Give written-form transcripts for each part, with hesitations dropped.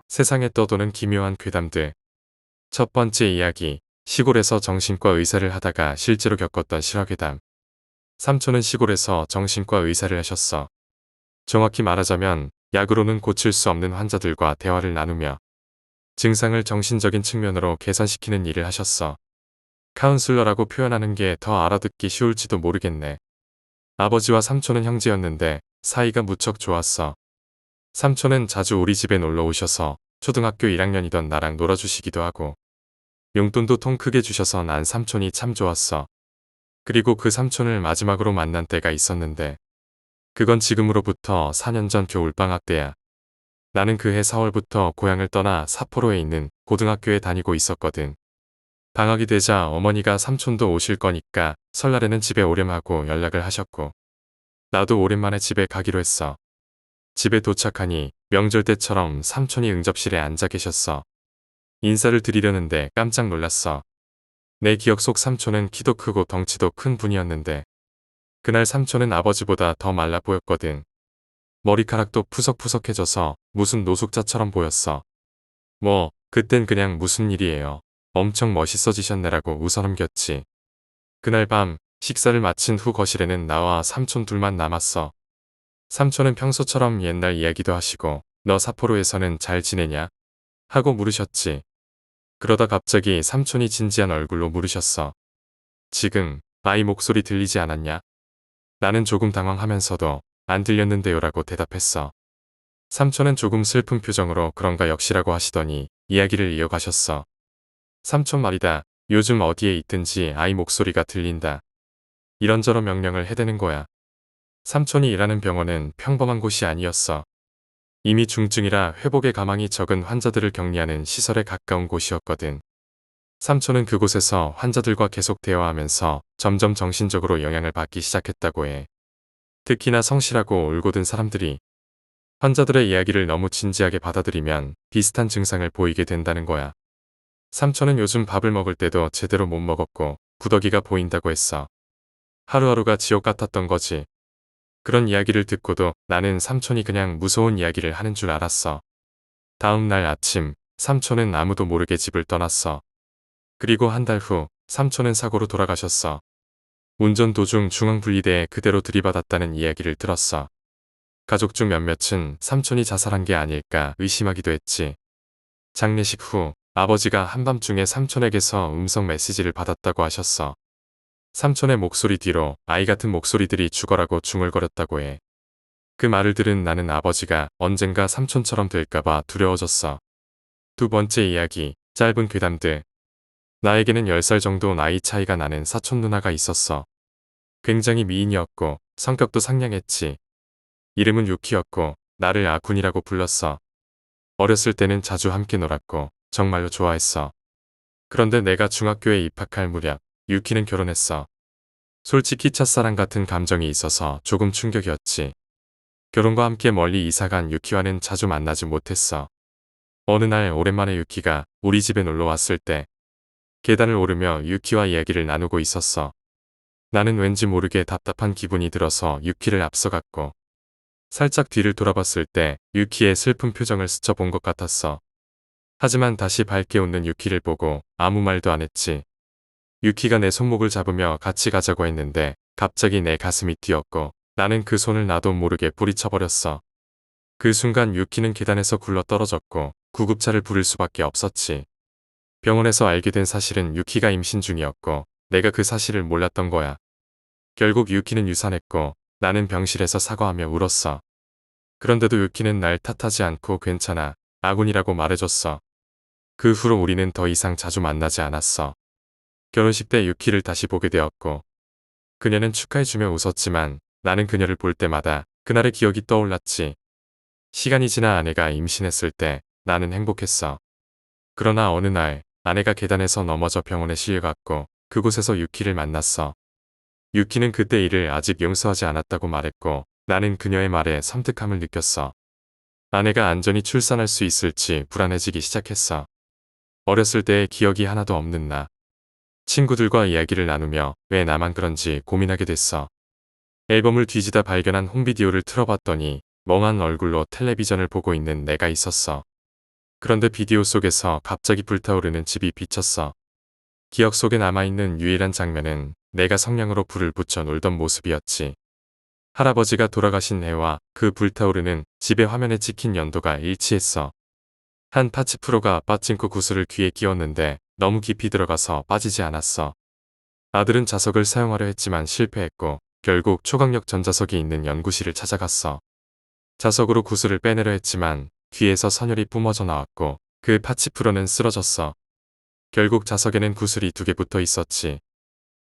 세상에 떠도는 기묘한 괴담들. 첫 번째 이야기. 시골에서 정신과 의사를 하다가 실제로 겪었던 실화괴담. 삼촌은 시골에서 정신과 의사를 하셨어. 정확히 말하자면 약으로는 고칠 수 없는 환자들과 대화를 나누며 증상을 정신적인 측면으로 개선시키는 일을 하셨어. 카운슬러라고 표현하는 게 더 알아듣기 쉬울지도 모르겠네. 아버지와 삼촌은 형제였는데 사이가 무척 좋았어. 삼촌은 자주 우리 집에 놀러 오셔서 초등학교 1학년이던 나랑 놀아주시기도 하고 용돈도 통 크게 주셔서 난 삼촌이 참 좋았어. 그리고 그 삼촌을 마지막으로 만난 때가 있었는데 그건 지금으로부터 4년 전 겨울방학 때야. 나는 그해 4월부터 고향을 떠나 사포로에 있는 고등학교에 다니고 있었거든. 방학이 되자 어머니가 삼촌도 오실 거니까 설날에는 집에 오렴하고 연락을 하셨고 나도 오랜만에 집에 가기로 했어. 집에 도착하니 명절 때처럼 삼촌이 응접실에 앉아 계셨어. 인사를 드리려는데 깜짝 놀랐어. 내 기억 속 삼촌은 키도 크고 덩치도 큰 분이었는데 그날 삼촌은 아버지보다 더 말라 보였거든. 머리카락도 푸석푸석해져서 무슨 노숙자처럼 보였어. 뭐 그땐 그냥 무슨 일이에요. 엄청 멋있어지셨네라고 웃어넘겼지. 그날 밤 식사를 마친 후 거실에는 나와 삼촌 둘만 남았어. 삼촌은 평소처럼 옛날 이야기도 하시고 너 사포로에서는 잘 지내냐? 하고 물으셨지. 그러다 갑자기 삼촌이 진지한 얼굴로 물으셨어. 지금 아이 목소리 들리지 않았냐? 나는 조금 당황하면서도 안 들렸는데요라고 대답했어. 삼촌은 조금 슬픈 표정으로 그런가 역시라고 하시더니 이야기를 이어가셨어. 삼촌 말이다. 요즘 어디에 있든지 아이 목소리가 들린다. 이런저런 명령을 해대는 거야. 삼촌이 일하는 병원은 평범한 곳이 아니었어. 이미 중증이라 회복의 가망이 적은 환자들을 격리하는 시설에 가까운 곳이었거든. 삼촌은 그곳에서 환자들과 계속 대화하면서 점점 정신적으로 영향을 받기 시작했다고 해. 특히나 성실하고 올곧은 사람들이 환자들의 이야기를 너무 진지하게 받아들이면 비슷한 증상을 보이게 된다는 거야. 삼촌은 요즘 밥을 먹을 때도 제대로 못 먹었고 구더기가 보인다고 했어. 하루하루가 지옥 같았던 거지. 그런 이야기를 듣고도 나는 삼촌이 그냥 무서운 이야기를 하는 줄 알았어. 다음 날 아침, 삼촌은 아무도 모르게 집을 떠났어. 그리고 한 달 후, 삼촌은 사고로 돌아가셨어. 운전 도중 중앙분리대에 그대로 들이받았다는 이야기를 들었어. 가족 중 몇몇은 삼촌이 자살한 게 아닐까 의심하기도 했지. 장례식 후, 아버지가 한밤중에 삼촌에게서 음성 메시지를 받았다고 하셨어. 삼촌의 목소리 뒤로 아이 같은 목소리들이 죽어라고 중얼거렸다고 해. 그 말을 들은 나는 아버지가 언젠가 삼촌처럼 될까봐 두려워졌어. 두 번째 이야기, 짧은 괴담들. 나에게는 10살 정도 나이 차이가 나는 사촌 누나가 있었어. 굉장히 미인이었고 성격도 상냥했지. 이름은 유키였고 나를 아군이라고 불렀어. 어렸을 때는 자주 함께 놀았고 정말로 좋아했어. 그런데 내가 중학교에 입학할 무렵 유키는 결혼했어. 솔직히 첫사랑 같은 감정이 있어서 조금 충격이었지. 결혼과 함께 멀리 이사간 유키와는 자주 만나지 못했어. 어느 날 오랜만에 유키가 우리 집에 놀러 왔을 때 계단을 오르며 유키와 이야기를 나누고 있었어. 나는 왠지 모르게 답답한 기분이 들어서 유키를 앞서갔고 살짝 뒤를 돌아봤을 때 유키의 슬픈 표정을 스쳐본 것 같았어. 하지만 다시 밝게 웃는 유키를 보고 아무 말도 안 했지. 유키가 내 손목을 잡으며 같이 가자고 했는데 갑자기 내 가슴이 뛰었고 나는 그 손을 나도 모르게 뿌리쳐버렸어. 그 순간 유키는 계단에서 굴러 떨어졌고 구급차를 부를 수밖에 없었지. 병원에서 알게 된 사실은 유키가 임신 중이었고 내가 그 사실을 몰랐던 거야. 결국 유키는 유산했고 나는 병실에서 사과하며 울었어. 그런데도 유키는 날 탓하지 않고 괜찮아, 아군이라고 말해줬어. 그 후로 우리는 더 이상 자주 만나지 않았어. 결혼식 때 유키를 다시 보게 되었고 그녀는 축하해주며 웃었지만 나는 그녀를 볼 때마다 그날의 기억이 떠올랐지. 시간이 지나 아내가 임신했을 때 나는 행복했어. 그러나 어느 날 아내가 계단에서 넘어져 병원에 실려갔고 그곳에서 유키를 만났어. 유키는 그때 일을 아직 용서하지 않았다고 말했고 나는 그녀의 말에 섬뜩함을 느꼈어. 아내가 안전히 출산할 수 있을지 불안해지기 시작했어. 어렸을 때의 기억이 하나도 없는 나. 친구들과 이야기를 나누며 왜 나만 그런지 고민하게 됐어. 앨범을 뒤지다 발견한 홈비디오를 틀어봤더니 멍한 얼굴로 텔레비전을 보고 있는 내가 있었어. 그런데 비디오 속에서 갑자기 불타오르는 집이 비쳤어. 기억 속에 남아있는 유일한 장면은 내가 성냥으로 불을 붙여 놀던 모습이었지. 할아버지가 돌아가신 해와 그 불타오르는 집의 화면에 찍힌 연도가 일치했어. 한 파치프로가 빠찡코 구슬을 귀에 끼웠는데 너무 깊이 들어가서 빠지지 않았어. 아들은 자석을 사용하려 했지만 실패했고 결국 초강력 전자석이 있는 연구실을 찾아갔어. 자석으로 구슬을 빼내려 했지만 귀에서 선혈이 뿜어져 나왔고 그 파치프로는 쓰러졌어. 결국 자석에는 구슬이 2개 붙어 있었지.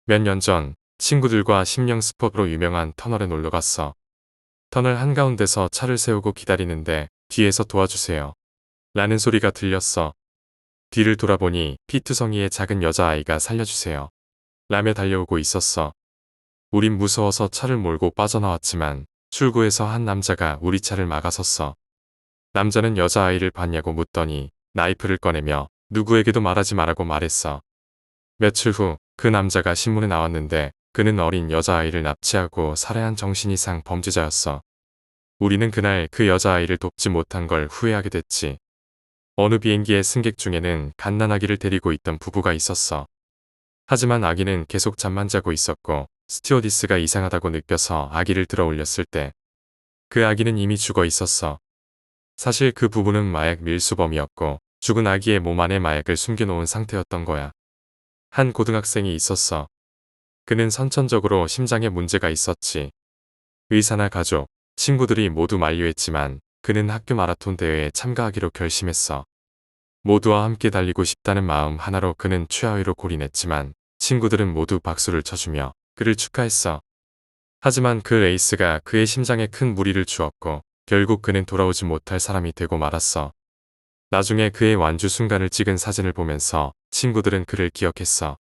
몇 년 전 친구들과 심령 스폿으로 유명한 터널에 놀러 갔어. 터널 한가운데서 차를 세우고 기다리는데 뒤에서 도와주세요. 라는 소리가 들렸어. 뒤를 돌아보니 피투성이의 작은 여자아이가 살려주세요. 라며 달려오고 있었어. 우린 무서워서 차를 몰고 빠져나왔지만 출구에서 한 남자가 우리 차를 막아섰어. 남자는 여자아이를 봤냐고 묻더니 나이프를 꺼내며 누구에게도 말하지 말라고 말했어. 며칠 후 그 남자가 신문에 나왔는데 그는 어린 여자아이를 납치하고 살해한 정신이상 범죄자였어. 우리는 그날 그 여자아이를 돕지 못한 걸 후회하게 됐지. 어느 비행기의 승객 중에는 갓난아기를 데리고 있던 부부가 있었어. 하지만 아기는 계속 잠만 자고 있었고 스튜어디스가 이상하다고 느껴서 아기를 들어 올렸을 때 그 아기는 이미 죽어 있었어. 사실 그 부부는 마약 밀수범이었고 죽은 아기의 몸 안에 마약을 숨겨놓은 상태였던 거야. 한 고등학생이 있었어. 그는 선천적으로 심장에 문제가 있었지. 의사나 가족, 친구들이 모두 만류했지만 그는 학교 마라톤 대회에 참가하기로 결심했어. 모두와 함께 달리고 싶다는 마음 하나로 그는 최하위로 골인했지만 친구들은 모두 박수를 쳐주며 그를 축하했어. 하지만 그 레이스가 그의 심장에 큰 무리를 주었고 결국 그는 돌아오지 못할 사람이 되고 말았어. 나중에 그의 완주 순간을 찍은 사진을 보면서 친구들은 그를 기억했어.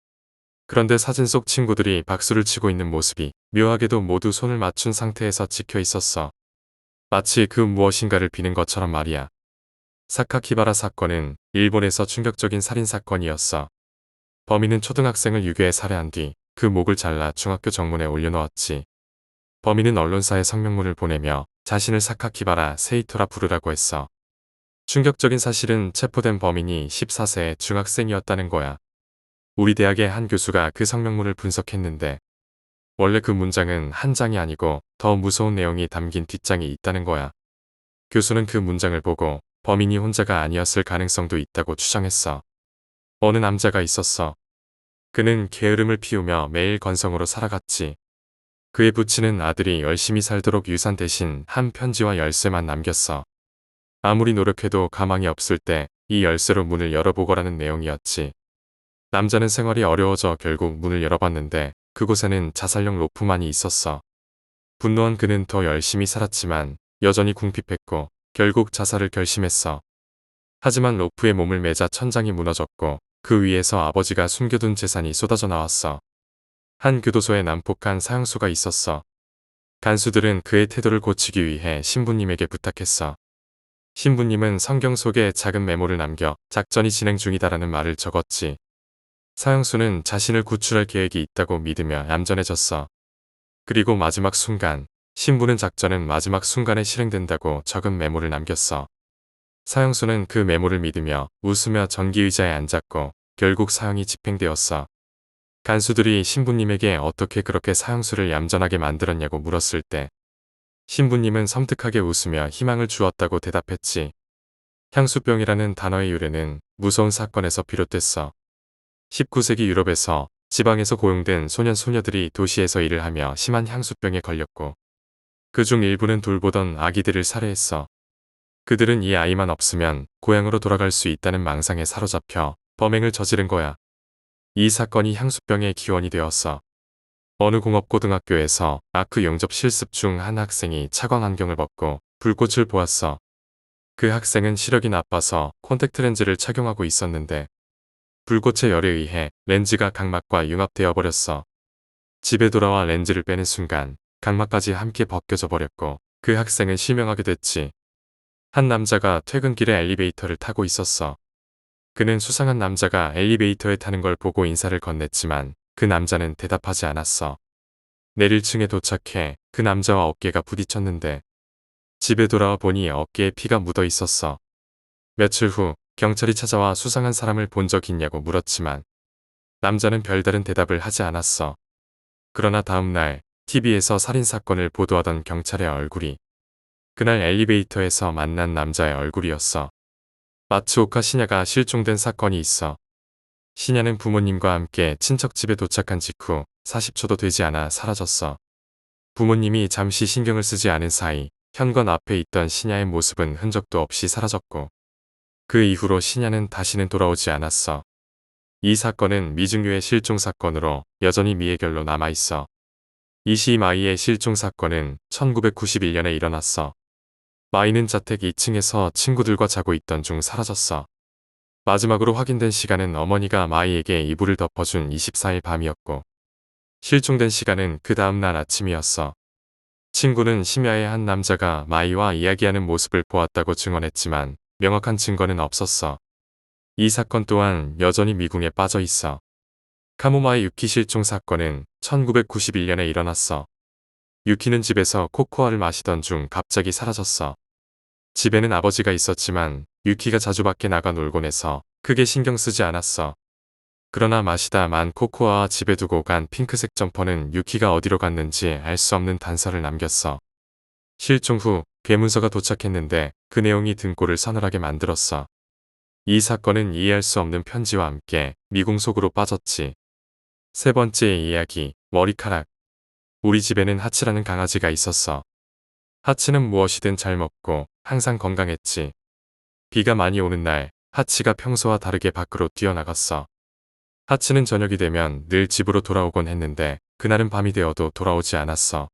그런데 사진 속 친구들이 박수를 치고 있는 모습이 묘하게도 모두 손을 맞춘 상태에서 찍혀 있었어. 마치 그 무엇인가를 비는 것처럼 말이야. 사카키바라 사건은 일본에서 충격적인 살인사건이었어. 범인은 초등학생을 유괴해 살해한 뒤 그 목을 잘라 중학교 정문에 올려놓았지. 범인은 언론사에 성명문을 보내며 자신을 사카키바라 세이토라 부르라고 했어. 충격적인 사실은 체포된 범인이 14세의 중학생이었다는 거야. 우리 대학의 한 교수가 그 성명문을 분석했는데 원래 그 문장은 한 장이 아니고 더 무서운 내용이 담긴 뒷장이 있다는 거야. 교수는 그 문장을 보고 범인이 혼자가 아니었을 가능성도 있다고 추정했어. 어느 남자가 있었어. 그는 게으름을 피우며 매일 건성으로 살아갔지. 그의 부친은 아들이 열심히 살도록 유산 대신 한 편지와 열쇠만 남겼어. 아무리 노력해도 가망이 없을 때 이 열쇠로 문을 열어보거라는 내용이었지. 남자는 생활이 어려워져 결국 문을 열어봤는데 그곳에는 자살용 로프만이 있었어. 분노한 그는 더 열심히 살았지만 여전히 궁핍했고 결국 자살을 결심했어. 하지만 로프에 몸을 매자 천장이 무너졌고 그 위에서 아버지가 숨겨둔 재산이 쏟아져 나왔어. 한 교도소에 난폭한 사형수가 있었어. 간수들은 그의 태도를 고치기 위해 신부님에게 부탁했어. 신부님은 성경 속에 작은 메모를 남겨 작전이 진행 중이다라는 말을 적었지. 사형수는 자신을 구출할 계획이 있다고 믿으며 얌전해졌어. 그리고 마지막 순간, 신부는 작전은 마지막 순간에 실행된다고 적은 메모를 남겼어. 사형수는 그 메모를 믿으며 웃으며 전기의자에 앉았고 결국 사형이 집행되었어. 간수들이 신부님에게 어떻게 그렇게 사형수를 얌전하게 만들었냐고 물었을 때 신부님은 섬뜩하게 웃으며 희망을 주었다고 대답했지. 향수병이라는 단어의 유래는 무서운 사건에서 비롯됐어. 19세기 유럽에서 지방에서 고용된 소년 소녀들이 도시에서 일을 하며 심한 향수병에 걸렸고 그중 일부는 돌보던 아기들을 살해했어. 그들은 이 아이만 없으면 고향으로 돌아갈 수 있다는 망상에 사로잡혀 범행을 저지른 거야. 이 사건이 향수병의 기원이 되었어. 어느 공업고등학교에서 아크 영접 실습 중 한 학생이 차광 안경을 벗고 불꽃을 보았어. 그 학생은 시력이 나빠서 콘택트 렌즈를 착용하고 있었는데 불꽃의 열에 의해 렌즈가 각막과 융합되어 버렸어. 집에 돌아와 렌즈를 빼는 순간 각막까지 함께 벗겨져 버렸고 그 학생은 실명하게 됐지. 한 남자가 퇴근길에 엘리베이터를 타고 있었어. 그는 수상한 남자가 엘리베이터에 타는 걸 보고 인사를 건넸지만 그 남자는 대답하지 않았어. 내릴 층에 도착해 그 남자와 어깨가 부딪혔는데 집에 돌아와 보니 어깨에 피가 묻어 있었어. 며칠 후 경찰이 찾아와 수상한 사람을 본 적 있냐고 물었지만 남자는 별다른 대답을 하지 않았어. 그러나 다음 날 TV에서 살인사건을 보도하던 경찰의 얼굴이 그날 엘리베이터에서 만난 남자의 얼굴이었어. 마츠오카 시냐가 실종된 사건이 있어. 시냐는 부모님과 함께 친척 집에 도착한 직후 40초도 되지 않아 사라졌어. 부모님이 잠시 신경을 쓰지 않은 사이 현관 앞에 있던 시냐의 모습은 흔적도 없이 사라졌고 그 이후로 시냐는 다시는 돌아오지 않았어. 이 사건은 미중유의 실종 사건으로 여전히 미해결로 남아있어. 이시 마이의 실종 사건은 1991년에 일어났어. 마이는 자택 2층에서 친구들과 자고 있던 중 사라졌어. 마지막으로 확인된 시간은 어머니가 마이에게 이불을 덮어준 24일 밤이었고 실종된 시간은 그 다음날 아침이었어. 친구는 심야에 한 남자가 마이와 이야기하는 모습을 보았다고 증언했지만 명확한 증거는 없었어. 이 사건 또한 여전히 미궁에 빠져 있어. 카모마의 유키 실종 사건은 1991년에 일어났어. 유키는 집에서 코코아를 마시던 중 갑자기 사라졌어. 집에는 아버지가 있었지만 유키가 자주 밖에 나가 놀곤 해서 크게 신경 쓰지 않았어. 그러나 마시다 만 코코아와 집에 두고 간 핑크색 점퍼는 유키가 어디로 갔는지 알 수 없는 단서를 남겼어. 실종 후 괴문서가 도착했는데 그 내용이 등골을 서늘하게 만들었어. 이 사건은 이해할 수 없는 편지와 함께 미궁 속으로 빠졌지. 세 번째 이야기, 머리카락. 우리 집에는 하치라는 강아지가 있었어. 하치는 무엇이든 잘 먹고 항상 건강했지. 비가 많이 오는 날 하치가 평소와 다르게 밖으로 뛰어나갔어. 하치는 저녁이 되면 늘 집으로 돌아오곤 했는데 그날은 밤이 되어도 돌아오지 않았어.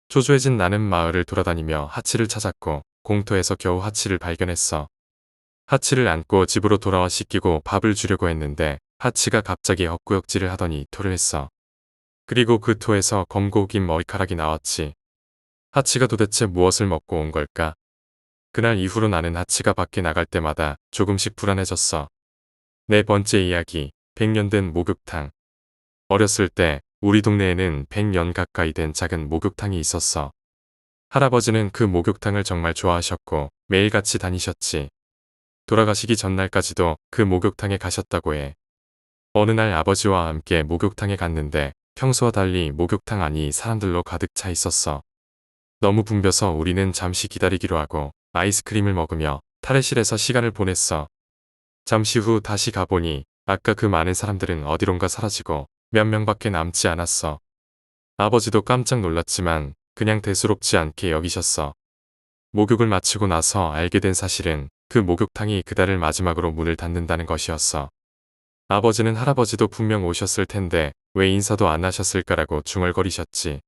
초조해진 나는 마을을 돌아다니며 하치를 찾았고 공터에서 겨우 하치를 발견했어. 하치를 안고 집으로 돌아와 씻기고 밥을 주려고 했는데 하치가 갑자기 헛구역질을 하더니 토를 했어. 그리고 그 토에서 검고 긴 머리카락이 나왔지. 하치가 도대체 무엇을 먹고 온 걸까? 그날 이후로 나는 하치가 밖에 나갈 때마다 조금씩 불안해졌어. 네 번째 이야기, 100년 된 목욕탕. 어렸을 때 우리 동네에는 100년 가까이 된 작은 목욕탕이 있었어. 할아버지는 그 목욕탕을 정말 좋아하셨고 매일 같이 다니셨지. 돌아가시기 전날까지도 그 목욕탕에 가셨다고 해. 어느 날 아버지와 함께 목욕탕에 갔는데 평소와 달리 목욕탕 안이 사람들로 가득 차 있었어. 너무 붐벼서 우리는 잠시 기다리기로 하고 아이스크림을 먹으며 탈의실에서 시간을 보냈어. 잠시 후 다시 가보니 아까 그 많은 사람들은 어디론가 사라지고 몇 명밖에 남지 않았어. 아버지도 깜짝 놀랐지만 그냥 대수롭지 않게 여기셨어. 목욕을 마치고 나서 알게 된 사실은 그 목욕탕이 그달을 마지막으로 문을 닫는다는 것이었어. 아버지는 할아버지도 분명 오셨을 텐데 왜 인사도 안 하셨을까라고 중얼거리셨지.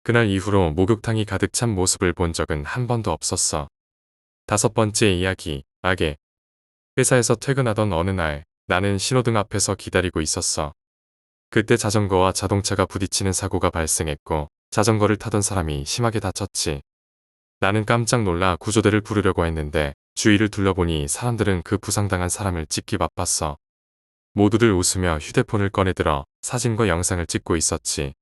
그날 이후로 목욕탕이 가득 찬 모습을 본 적은 한 번도 없었어. 다섯 번째 이야기, 악의. 회사에서 퇴근하던 어느 날 나는 신호등 앞에서 기다리고 있었어. 그때 자전거와 자동차가 부딪히는 사고가 발생했고 자전거를 타던 사람이 심하게 다쳤지. 나는 깜짝 놀라 구조대를 부르려고 했는데 주위를 둘러보니 사람들은 그 부상당한 사람을 찍기 바빴어. 모두들 웃으며 휴대폰을 꺼내들어 사진과 영상을 찍고 있었지.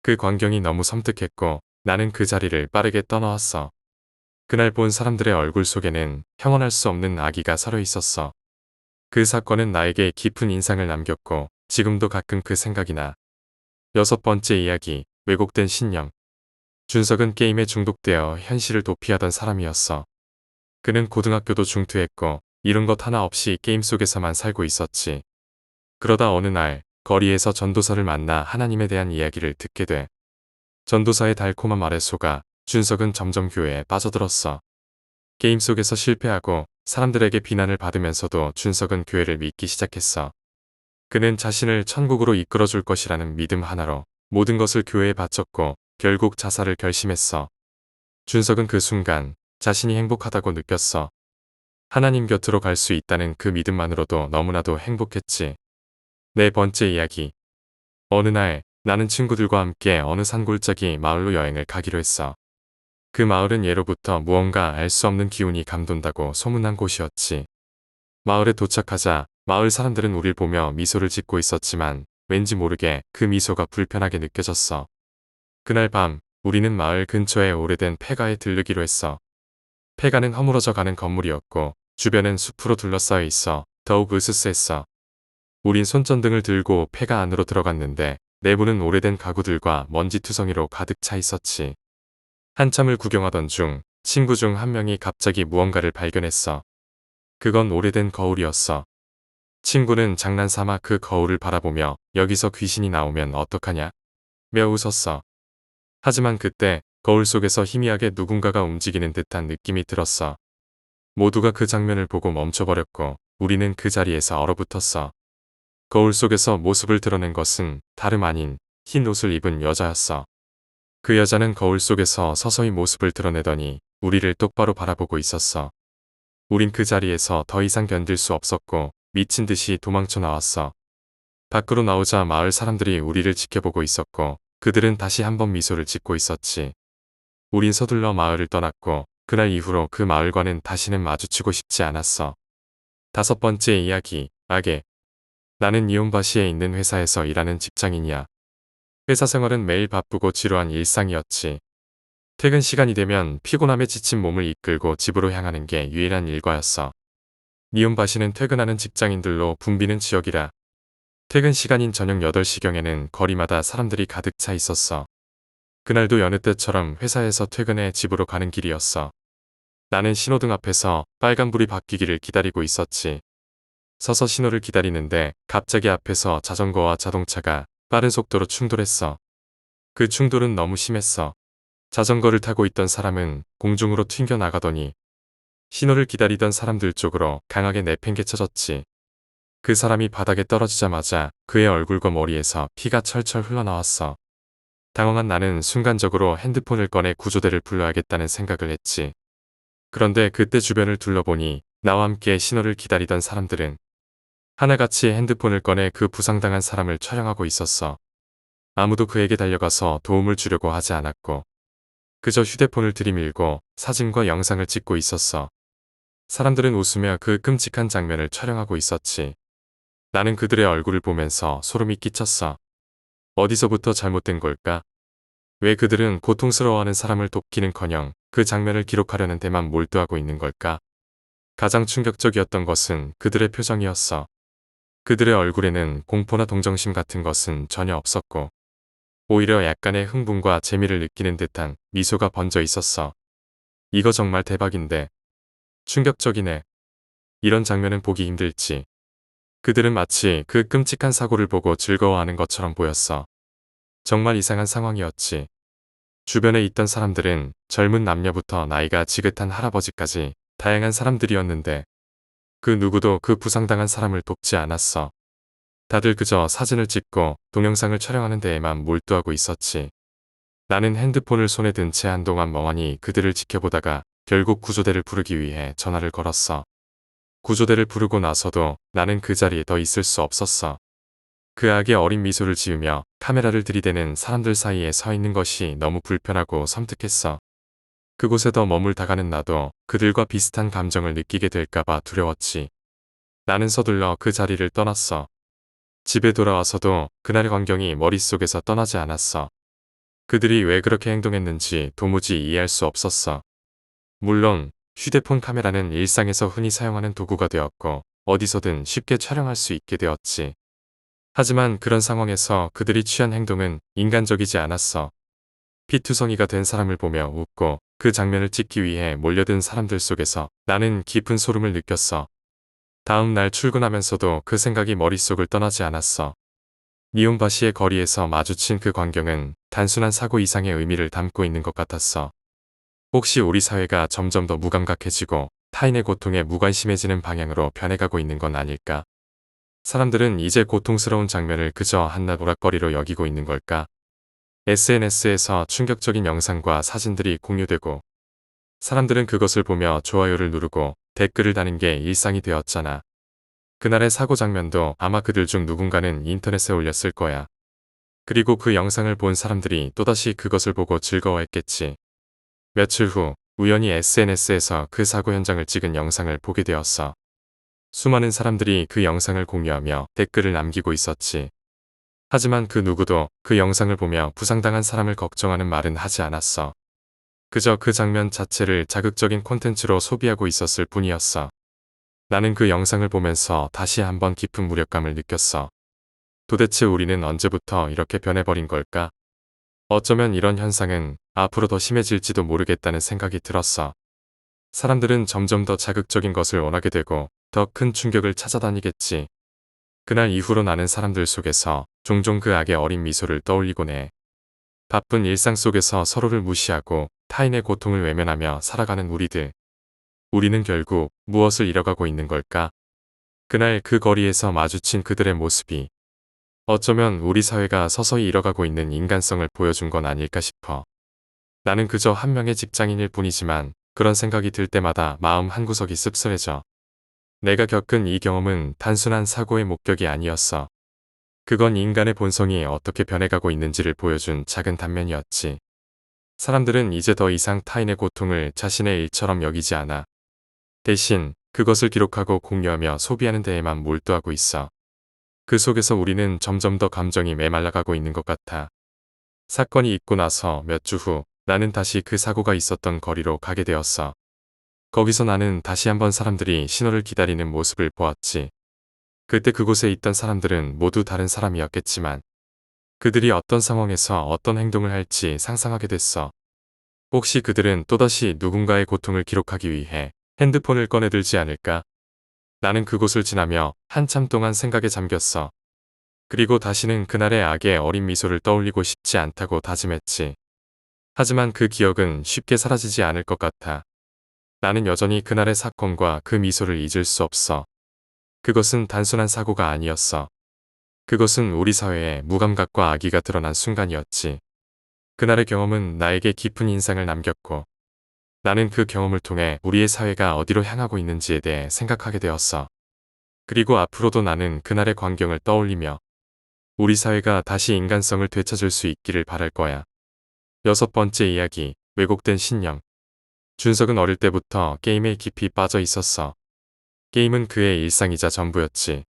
그 광경이 너무 섬뜩했고 나는 그 자리를 빠르게 떠나왔어. 그날 본 사람들의 얼굴 속에는 형언할 수 없는 악의가 서려 있었어. 그 사건은 나에게 깊은 인상을 남겼고 지금도 가끔 그 생각이 나. 여섯 번째 이야기, 왜곡된 신념. 준석은 게임에 중독되어 현실을 도피하던 사람이었어. 그는 고등학교도 중퇴했고 이룬 것 하나 없이 게임 속에서만 살고 있었지. 그러다 어느 날 거리에서 전도사를 만나 하나님에 대한 이야기를 듣게 돼. 전도사의 달콤한 말에 속아 준석은 점점 교회에 빠져들었어. 게임 속에서 실패하고 사람들에게 비난을 받으면서도 준석은 교회를 믿기 시작했어. 그는 자신을 천국으로 이끌어줄 것이라는 믿음 하나로 모든 것을 교회에 바쳤고 결국 자살을 결심했어. 준석은 그 순간 자신이 행복하다고 느꼈어. 하나님 곁으로 갈 수 있다는 그 믿음만으로도 너무나도 행복했지. 네 번째 이야기. 어느 날 나는 친구들과 함께 어느 산골짜기 마을로 여행을 가기로 했어. 그 마을은 예로부터 무언가 알 수 없는 기운이 감돈다고 소문난 곳이었지. 마을에 도착하자 마을 사람들은 우릴 보며 미소를 짓고 있었지만 왠지 모르게 그 미소가 불편하게 느껴졌어. 그날 밤 우리는 마을 근처의 오래된 폐가에 들르기로 했어. 폐가는 허물어져 가는 건물이었고 주변엔 숲으로 둘러싸여 있어 더욱 으스스했어. 우린 손전등을 들고 폐가 안으로 들어갔는데 내부는 오래된 가구들과 먼지투성이로 가득 차 있었지. 한참을 구경하던 중 친구 중 한 명이 갑자기 무언가를 발견했어. 그건 오래된 거울이었어. 친구는 장난삼아 그 거울을 바라보며 여기서 귀신이 나오면 어떡하냐? 며 웃었어. 하지만 그때 거울 속에서 희미하게 누군가가 움직이는 듯한 느낌이 들었어. 모두가 그 장면을 보고 멈춰버렸고 우리는 그 자리에서 얼어붙었어. 거울 속에서 모습을 드러낸 것은 다름 아닌 흰 옷을 입은 여자였어. 그 여자는 거울 속에서 서서히 모습을 드러내더니 우리를 똑바로 바라보고 있었어. 우린 그 자리에서 더 이상 견딜 수 없었고 미친 듯이 도망쳐 나왔어. 밖으로 나오자 마을 사람들이 우리를 지켜보고 있었고 그들은 다시 한번 미소를 짓고 있었지. 우린 서둘러 마을을 떠났고 그날 이후로 그 마을과는 다시는 마주치고 싶지 않았어. 5번째 이야기, 악의. 나는 이온바시에 있는 회사에서 일하는 직장인이야. 회사 생활은 매일 바쁘고 지루한 일상이었지. 퇴근 시간이 되면 피곤함에 지친 몸을 이끌고 집으로 향하는 게 유일한 일과였어. 이온바시는 퇴근하는 직장인들로 붐비는 지역이라 퇴근 시간인 저녁 8시경에는 거리마다 사람들이 가득 차 있었어. 그날도 여느 때처럼 회사에서 퇴근해 집으로 가는 길이었어. 나는 신호등 앞에서 빨간불이 바뀌기를 기다리고 있었지. 서서 신호를 기다리는데 갑자기 앞에서 자전거와 자동차가 빠른 속도로 충돌했어. 그 충돌은 너무 심했어. 자전거를 타고 있던 사람은 공중으로 튕겨나가더니 신호를 기다리던 사람들 쪽으로 강하게 내팽개쳐졌지. 그 사람이 바닥에 떨어지자마자 그의 얼굴과 머리에서 피가 철철 흘러나왔어. 당황한 나는 순간적으로 핸드폰을 꺼내 구조대를 불러야겠다는 생각을 했지. 그런데 그때 주변을 둘러보니 나와 함께 신호를 기다리던 사람들은 하나같이 핸드폰을 꺼내 그 부상당한 사람을 촬영하고 있었어. 아무도 그에게 달려가서 도움을 주려고 하지 않았고 그저 휴대폰을 들이밀고 사진과 영상을 찍고 있었어. 사람들은 웃으며 그 끔찍한 장면을 촬영하고 있었지. 나는 그들의 얼굴을 보면서 소름이 끼쳤어. 어디서부터 잘못된 걸까? 왜 그들은 고통스러워하는 사람을 돕기는커녕 그 장면을 기록하려는 데만 몰두하고 있는 걸까? 가장 충격적이었던 것은 그들의 표정이었어. 그들의 얼굴에는 공포나 동정심 같은 것은 전혀 없었고 오히려 약간의 흥분과 재미를 느끼는 듯한 미소가 번져 있었어. 이거 정말 대박인데. 충격적이네. 이런 장면은 보기 힘들지. 그들은 마치 그 끔찍한 사고를 보고 즐거워하는 것처럼 보였어. 정말 이상한 상황이었지. 주변에 있던 사람들은 젊은 남녀부터 나이가 지긋한 할아버지까지 다양한 사람들이었는데 그 누구도 그 부상당한 사람을 돕지 않았어. 다들 그저 사진을 찍고 동영상을 촬영하는 데에만 몰두하고 있었지. 나는 핸드폰을 손에 든 채 한동안 멍하니 그들을 지켜보다가 결국 구조대를 부르기 위해 전화를 걸었어. 구조대를 부르고 나서도 나는 그 자리에 더 있을 수 없었어. 그 악의 어린 미소를 지으며 카메라를 들이대는 사람들 사이에 서 있는 것이 너무 불편하고 섬뜩했어. 그곳에 더 머물다가는 나도 그들과 비슷한 감정을 느끼게 될까봐 두려웠지. 나는 서둘러 그 자리를 떠났어. 집에 돌아와서도 그날의 광경이 머릿속에서 떠나지 않았어. 그들이 왜 그렇게 행동했는지 도무지 이해할 수 없었어. 물론 휴대폰 카메라는 일상에서 흔히 사용하는 도구가 되었고 어디서든 쉽게 촬영할 수 있게 되었지. 하지만 그런 상황에서 그들이 취한 행동은 인간적이지 않았어. 피투성이가 된 사람을 보며 웃고 그 장면을 찍기 위해 몰려든 사람들 속에서 나는 깊은 소름을 느꼈어. 다음 날 출근하면서도 그 생각이 머릿속을 떠나지 않았어. 니온바시의 거리에서 마주친 그 광경은 단순한 사고 이상의 의미를 담고 있는 것 같았어. 혹시 우리 사회가 점점 더 무감각해지고 타인의 고통에 무관심해지는 방향으로 변해가고 있는 건 아닐까? 사람들은 이제 고통스러운 장면을 그저 한낱 오락거리로 여기고 있는 걸까? SNS에서 충격적인 영상과 사진들이 공유되고 사람들은 그것을 보며 좋아요를 누르고 댓글을 다는 게 일상이 되었잖아. 그날의 사고 장면도 아마 그들 중 누군가는 인터넷에 올렸을 거야. 그리고 그 영상을 본 사람들이 또다시 그것을 보고 즐거워했겠지. 며칠 후 우연히 SNS에서 그 사고 현장을 찍은 영상을 보게 되었어. 수많은 사람들이 그 영상을 공유하며 댓글을 남기고 있었지. 하지만 그 누구도 그 영상을 보며 부상당한 사람을 걱정하는 말은 하지 않았어. 그저 그 장면 자체를 자극적인 콘텐츠로 소비하고 있었을 뿐이었어. 나는 그 영상을 보면서 다시 한번 깊은 무력감을 느꼈어. 도대체 우리는 언제부터 이렇게 변해버린 걸까? 어쩌면 이런 현상은 앞으로 더 심해질지도 모르겠다는 생각이 들었어. 사람들은 점점 더 자극적인 것을 원하게 되고 더 큰 충격을 찾아다니겠지. 그날 이후로 나는 사람들 속에서 종종 그 악의 어린 미소를 떠올리곤 해. 바쁜 일상 속에서 서로를 무시하고 타인의 고통을 외면하며 살아가는 우리들. 우리는 결국 무엇을 잃어가고 있는 걸까? 그날 그 거리에서 마주친 그들의 모습이 어쩌면 우리 사회가 서서히 잃어가고 있는 인간성을 보여준 건 아닐까 싶어. 나는 그저 한 명의 직장인일 뿐이지만 그런 생각이 들 때마다 마음 한구석이 씁쓸해져. 내가 겪은 이 경험은 단순한 사고의 목격이 아니었어. 그건 인간의 본성이 어떻게 변해가고 있는지를 보여준 작은 단면이었지. 사람들은 이제 더 이상 타인의 고통을 자신의 일처럼 여기지 않아. 대신 그것을 기록하고 공유하며 소비하는 데에만 몰두하고 있어. 그 속에서 우리는 점점 더 감정이 메말라가고 있는 것 같아. 사건이 있고 나서 몇 주 후 나는 다시 그 사고가 있었던 거리로 가게 되었어. 거기서 나는 다시 한번 사람들이 신호를 기다리는 모습을 보았지. 그때 그곳에 있던 사람들은 모두 다른 사람이었겠지만 그들이 어떤 상황에서 어떤 행동을 할지 상상하게 됐어. 혹시 그들은 또다시 누군가의 고통을 기록하기 위해 핸드폰을 꺼내들지 않을까? 나는 그곳을 지나며 한참 동안 생각에 잠겼어. 그리고 다시는 그날의 악의 어린 미소를 떠올리고 싶지 않다고 다짐했지. 하지만 그 기억은 쉽게 사라지지 않을 것 같아. 나는 여전히 그날의 사건과 그 미소를 잊을 수 없어. 그것은 단순한 사고가 아니었어. 그것은 우리 사회의 무감각과 악의가 드러난 순간이었지. 그날의 경험은 나에게 깊은 인상을 남겼고 나는 그 경험을 통해 우리의 사회가 어디로 향하고 있는지에 대해 생각하게 되었어. 그리고 앞으로도 나는 그날의 광경을 떠올리며 우리 사회가 다시 인간성을 되찾을 수 있기를 바랄 거야. 여섯 번째 이야기, 왜곡된 신념. 준석은 어릴 때부터 게임에 깊이 빠져 있었어. 게임은 그의 일상이자 전부였지.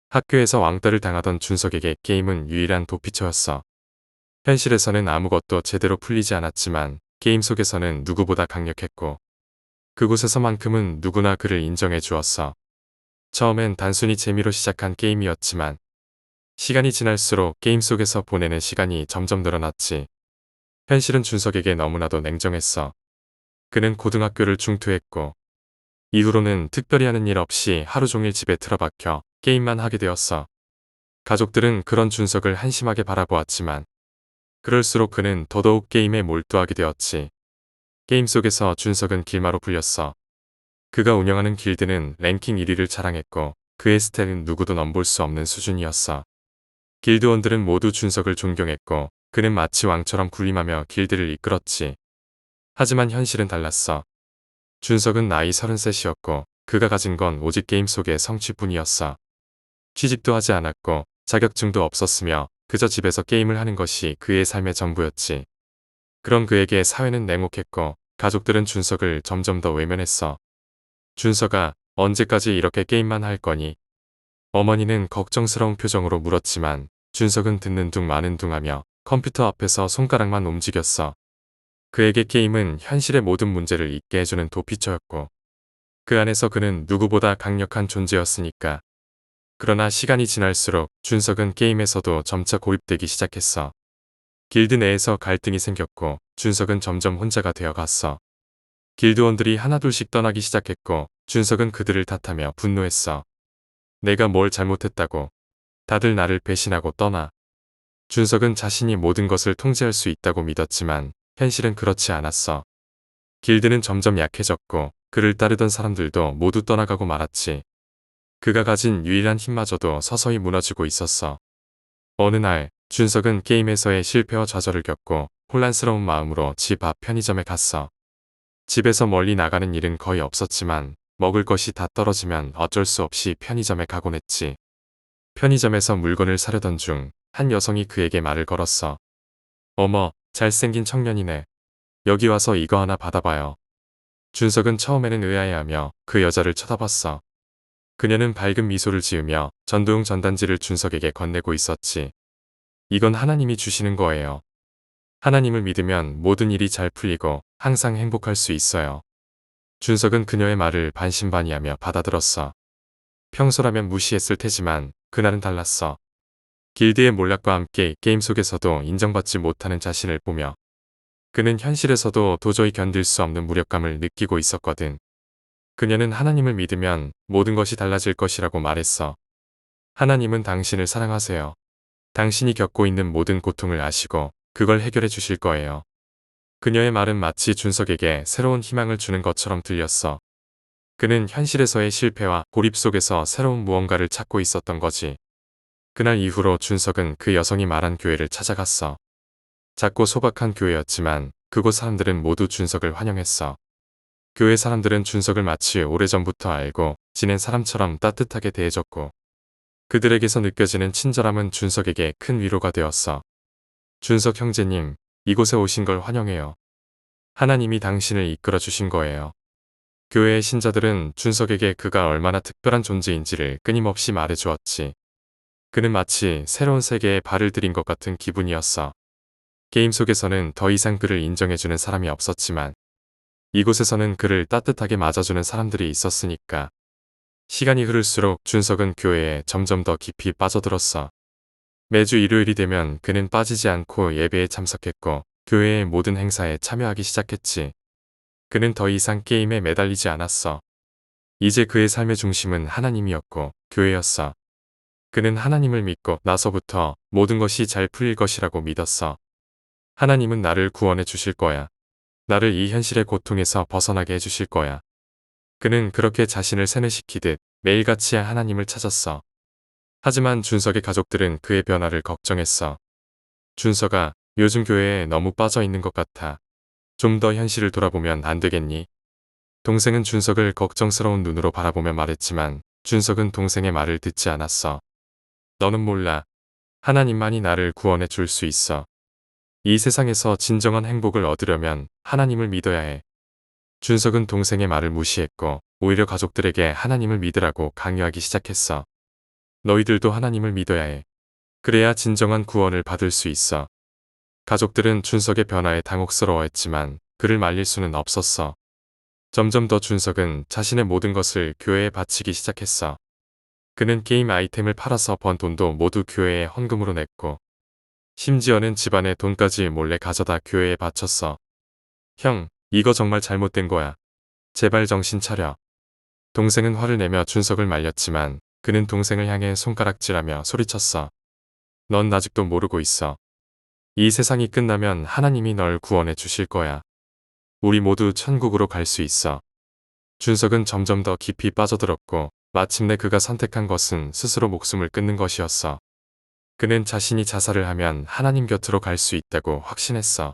학교에서 왕따를 당하던 준석에게 게임은 유일한 도피처였어. 현실에서는 아무것도 제대로 풀리지 않았지만 게임 속에서는 누구보다 강력했고 그곳에서만큼은 누구나 그를 인정해 주었어. 처음엔 단순히 재미로 시작한 게임이었지만 시간이 지날수록 게임 속에서 보내는 시간이 점점 늘어났지. 현실은 준석에게 너무나도 냉정했어. 그는 고등학교를 중퇴했고 이후로는 특별히 하는 일 없이 하루 종일 집에 틀어박혀 게임만 하게 되었어. 가족들은 그런 준석을 한심하게 바라보았지만 그럴수록 그는 더더욱 게임에 몰두하게 되었지. 게임 속에서 준석은 길마로 불렸어. 그가 운영하는 길드는 랭킹 1위를 자랑했고 그의 스탯은 누구도 넘볼 수 없는 수준이었어. 길드원들은 모두 준석을 존경했고 그는 마치 왕처럼 군림하며 길드를 이끌었지. 하지만 현실은 달랐어. 준석은 나이 33이었고 그가 가진 건 오직 게임 속의 성취뿐이었어. 취직도 하지 않았고 자격증도 없었으며 그저 집에서 게임을 하는 것이 그의 삶의 전부였지. 그런 그에게 사회는 냉혹했고 가족들은 준석을 점점 더 외면했어. 준석아, 언제까지 이렇게 게임만 할 거니? 어머니는 걱정스러운 표정으로 물었지만 준석은 듣는 둥 마는 둥 하며 컴퓨터 앞에서 손가락만 움직였어. 그에게 게임은 현실의 모든 문제를 잊게 해주는 도피처였고 그 안에서 그는 누구보다 강력한 존재였으니까. 그러나 시간이 지날수록 준석은 게임에서도 점차 고립되기 시작했어. 길드 내에서 갈등이 생겼고 준석은 점점 혼자가 되어갔어. 길드원들이 하나둘씩 떠나기 시작했고 준석은 그들을 탓하며 분노했어. 내가 뭘 잘못했다고. 다들 나를 배신하고 떠나. 준석은 자신이 모든 것을 통제할 수 있다고 믿었지만 현실은 그렇지 않았어. 길드는 점점 약해졌고 그를 따르던 사람들도 모두 떠나가고 말았지. 그가 가진 유일한 힘마저도 서서히 무너지고 있었어. 어느 날 준석은 게임에서의 실패와 좌절을 겪고 혼란스러운 마음으로 집 앞 편의점에 갔어. 집에서 멀리 나가는 일은 거의 없었지만 먹을 것이 다 떨어지면 어쩔 수 없이 편의점에 가곤 했지. 편의점에서 물건을 사려던 중 한 여성이 그에게 말을 걸었어. 어머, 잘생긴 청년이네. 여기 와서 이거 하나 받아봐요. 준석은 처음에는 의아해하며 그 여자를 쳐다봤어. 그녀는 밝은 미소를 지으며 전도용 전단지를 준석에게 건네고 있었지. 이건 하나님이 주시는 거예요. 하나님을 믿으면 모든 일이 잘 풀리고 항상 행복할 수 있어요. 준석은 그녀의 말을 반신반의하며 받아들었어. 평소라면 무시했을 테지만 그날은 달랐어. 길드의 몰락과 함께 게임 속에서도 인정받지 못하는 자신을 보며 그는 현실에서도 도저히 견딜 수 없는 무력감을 느끼고 있었거든. 그녀는 하나님을 믿으면 모든 것이 달라질 것이라고 말했어. 하나님은 당신을 사랑하세요. 당신이 겪고 있는 모든 고통을 아시고 그걸 해결해 주실 거예요. 그녀의 말은 마치 준석에게 새로운 희망을 주는 것처럼 들렸어. 그는 현실에서의 실패와 고립 속에서 새로운 무언가를 찾고 있었던 거지. 그날 이후로 준석은 그 여성이 말한 교회를 찾아갔어. 작고 소박한 교회였지만 그곳 사람들은 모두 준석을 환영했어. 교회 사람들은 준석을 마치 오래전부터 알고 지낸 사람처럼 따뜻하게 대해줬고 그들에게서 느껴지는 친절함은 준석에게 큰 위로가 되었어. 준석 형제님, 이곳에 오신 걸 환영해요. 하나님이 당신을 이끌어 주신 거예요. 교회의 신자들은 준석에게 그가 얼마나 특별한 존재인지를 끊임없이 말해주었지. 그는 마치 새로운 세계에 발을 들인 것 같은 기분이었어. 게임 속에서는 더 이상 그를 인정해주는 사람이 없었지만 이곳에서는 그를 따뜻하게 맞아주는 사람들이 있었으니까. 시간이 흐를수록 준석은 교회에 점점 더 깊이 빠져들었어. 매주 일요일이 되면 그는 빠지지 않고 예배에 참석했고 교회의 모든 행사에 참여하기 시작했지. 그는 더 이상 게임에 매달리지 않았어. 이제 그의 삶의 중심은 하나님이었고 교회였어. 그는 하나님을 믿고 나서부터 모든 것이 잘 풀릴 것이라고 믿었어. 하나님은 나를 구원해 주실 거야. 나를 이 현실의 고통에서 벗어나게 해주실 거야. 그는 그렇게 자신을 세뇌시키듯 매일같이 하나님을 찾았어. 하지만 준석의 가족들은 그의 변화를 걱정했어. 준석아, 요즘 교회에 너무 빠져 있는 것 같아. 좀 더 현실을 돌아보면 안 되겠니? 동생은 준석을 걱정스러운 눈으로 바라보며 말했지만 준석은 동생의 말을 듣지 않았어. 너는 몰라. 하나님만이 나를 구원해 줄 수 있어. 이 세상에서 진정한 행복을 얻으려면 하나님을 믿어야 해. 준석은 동생의 말을 무시했고 오히려 가족들에게 하나님을 믿으라고 강요하기 시작했어. 너희들도 하나님을 믿어야 해. 그래야 진정한 구원을 받을 수 있어. 가족들은 준석의 변화에 당혹스러워했지만 그를 말릴 수는 없었어. 점점 더 준석은 자신의 모든 것을 교회에 바치기 시작했어. 그는 게임 아이템을 팔아서 번 돈도 모두 교회에 헌금으로 냈고 심지어는 집안의 돈까지 몰래 가져다 교회에 바쳤어. 형, 이거 정말 잘못된 거야. 제발 정신 차려. 동생은 화를 내며 준석을 말렸지만 그는 동생을 향해 손가락질하며 소리쳤어. 넌 아직도 모르고 있어. 이 세상이 끝나면 하나님이 널 구원해 주실 거야. 우리 모두 천국으로 갈 수 있어. 준석은 점점 더 깊이 빠져들었고 마침내 그가 선택한 것은 스스로 목숨을 끊는 것이었어. 그는 자신이 자살을 하면 하나님 곁으로 갈 수 있다고 확신했어.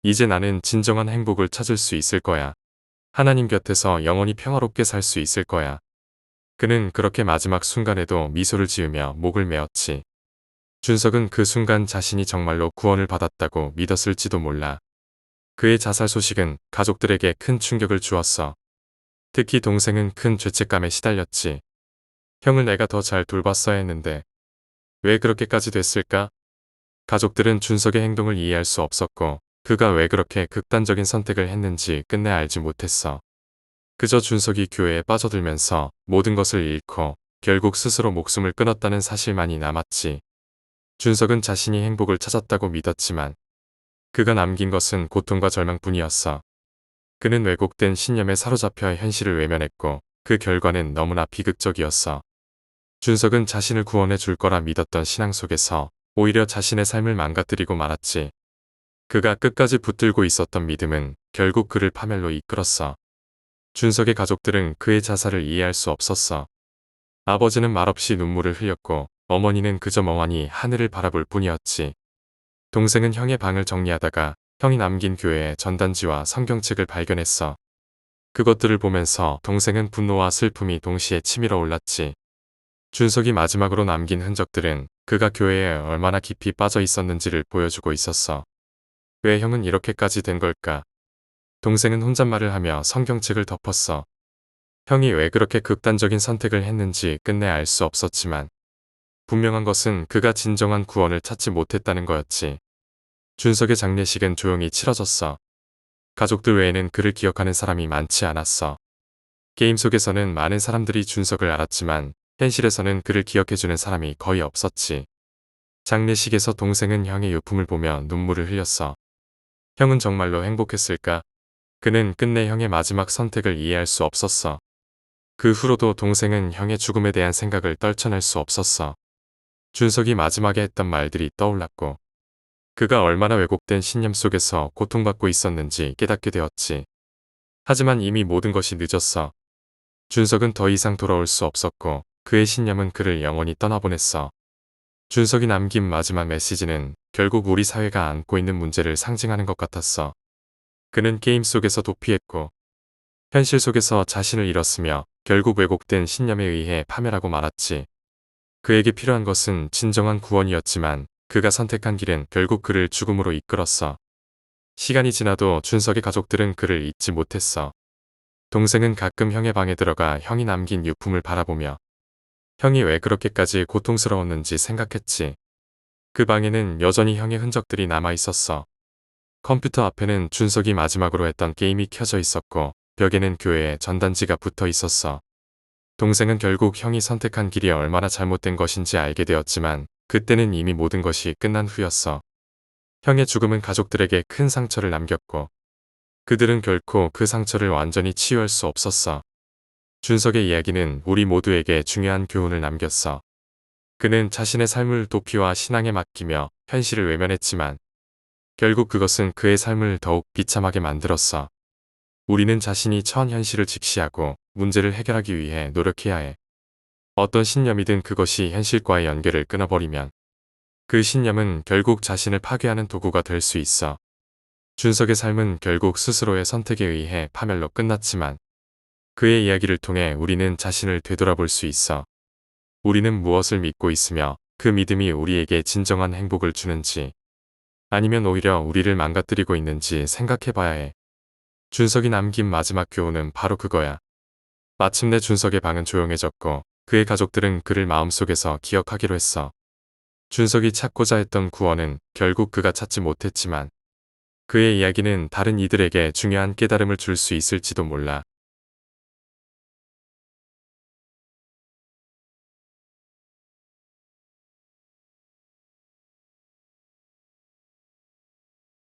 이제 나는 진정한 행복을 찾을 수 있을 거야. 하나님 곁에서 영원히 평화롭게 살 수 있을 거야. 그는 그렇게 마지막 순간에도 미소를 지으며 목을 메었지. 준석은 그 순간 자신이 정말로 구원을 받았다고 믿었을지도 몰라. 그의 자살 소식은 가족들에게 큰 충격을 주었어. 특히 동생은 큰 죄책감에 시달렸지. 형을 내가 더 잘 돌봤어야 했는데 왜 그렇게까지 됐을까? 가족들은 준석의 행동을 이해할 수 없었고 그가 왜 그렇게 극단적인 선택을 했는지 끝내 알지 못했어. 그저 준석이 교회에 빠져들면서 모든 것을 잃고 결국 스스로 목숨을 끊었다는 사실만이 남았지. 준석은 자신이 행복을 찾았다고 믿었지만 그가 남긴 것은 고통과 절망뿐이었어. 그는 왜곡된 신념에 사로잡혀 현실을 외면했고 그 결과는 너무나 비극적이었어. 준석은 자신을 구원해 줄 거라 믿었던 신앙 속에서 오히려 자신의 삶을 망가뜨리고 말았지. 그가 끝까지 붙들고 있었던 믿음은 결국 그를 파멸로 이끌었어. 준석의 가족들은 그의 자살을 이해할 수 없었어. 아버지는 말없이 눈물을 흘렸고 어머니는 그저 멍하니 하늘을 바라볼 뿐이었지. 동생은 형의 방을 정리하다가 형이 남긴 교회의 전단지와 성경책을 발견했어. 그것들을 보면서 동생은 분노와 슬픔이 동시에 치밀어 올랐지. 준석이 마지막으로 남긴 흔적들은 그가 교회에 얼마나 깊이 빠져 있었는지를 보여주고 있었어. 왜 형은 이렇게까지 된 걸까? 동생은 혼잣말을 하며 성경책을 덮었어. 형이 왜 그렇게 극단적인 선택을 했는지 끝내 알 수 없었지만 분명한 것은 그가 진정한 구원을 찾지 못했다는 거였지. 준석의 장례식은 조용히 치러졌어. 가족들 외에는 그를 기억하는 사람이 많지 않았어. 게임 속에서는 많은 사람들이 준석을 알았지만 현실에서는 그를 기억해주는 사람이 거의 없었지. 장례식에서 동생은 형의 유품을 보며 눈물을 흘렸어. 형은 정말로 행복했을까? 그는 끝내 형의 마지막 선택을 이해할 수 없었어. 그 후로도 동생은 형의 죽음에 대한 생각을 떨쳐낼 수 없었어. 준석이 마지막에 했던 말들이 떠올랐고 그가 얼마나 왜곡된 신념 속에서 고통받고 있었는지 깨닫게 되었지. 하지만 이미 모든 것이 늦었어. 준석은 더 이상 돌아올 수 없었고 그의 신념은 그를 영원히 떠나보냈어. 준석이 남긴 마지막 메시지는 결국 우리 사회가 안고 있는 문제를 상징하는 것 같았어. 그는 게임 속에서 도피했고 현실 속에서 자신을 잃었으며 결국 왜곡된 신념에 의해 파멸하고 말았지. 그에게 필요한 것은 진정한 구원이었지만 그가 선택한 길은 결국 그를 죽음으로 이끌었어. 시간이 지나도 준석의 가족들은 그를 잊지 못했어. 동생은 가끔 형의 방에 들어가 형이 남긴 유품을 바라보며 형이 왜 그렇게까지 고통스러웠는지 생각했지. 그 방에는 여전히 형의 흔적들이 남아 있었어. 컴퓨터 앞에는 준석이 마지막으로 했던 게임이 켜져 있었고 벽에는 교회의 전단지가 붙어 있었어. 동생은 결국 형이 선택한 길이 얼마나 잘못된 것인지 알게 되었지만 그때는 이미 모든 것이 끝난 후였어. 형의 죽음은 가족들에게 큰 상처를 남겼고 그들은 결코 그 상처를 완전히 치유할 수 없었어. 준석의 이야기는 우리 모두에게 중요한 교훈을 남겼어. 그는 자신의 삶을 도피와 신앙에 맡기며 현실을 외면했지만 결국 그것은 그의 삶을 더욱 비참하게 만들었어. 우리는 자신이 처한 현실을 직시하고 문제를 해결하기 위해 노력해야 해. 어떤 신념이든 그것이 현실과의 연결을 끊어버리면 그 신념은 결국 자신을 파괴하는 도구가 될 수 있어. 준석의 삶은 결국 스스로의 선택에 의해 파멸로 끝났지만 그의 이야기를 통해 우리는 자신을 되돌아볼 수 있어. 우리는 무엇을 믿고 있으며 그 믿음이 우리에게 진정한 행복을 주는지 아니면 오히려 우리를 망가뜨리고 있는지 생각해봐야 해. 준석이 남긴 마지막 교훈은 바로 그거야. 마침내 준석의 방은 조용해졌고 그의 가족들은 그를 마음속에서 기억하기로 했어. 준석이 찾고자 했던 구원은 결국 그가 찾지 못했지만 그의 이야기는 다른 이들에게 중요한 깨달음을 줄 수 있을지도 몰라.